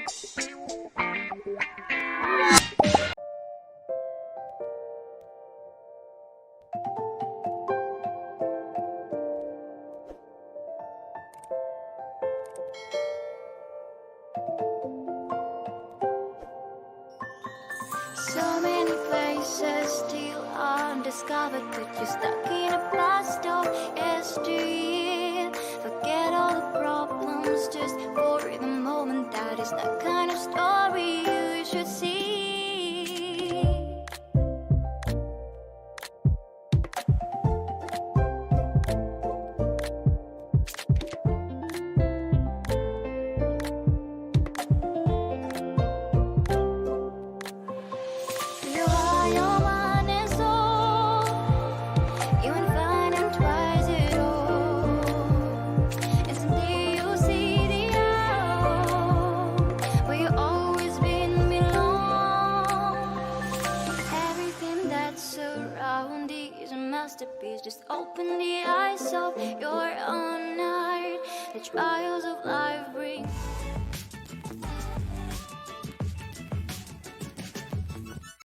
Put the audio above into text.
So many places still undiscovered, but you're stuck in a blast of yesteryear. Forget all the problems just for the moment. That is the kind of story you should see. Just open the eyes of your own.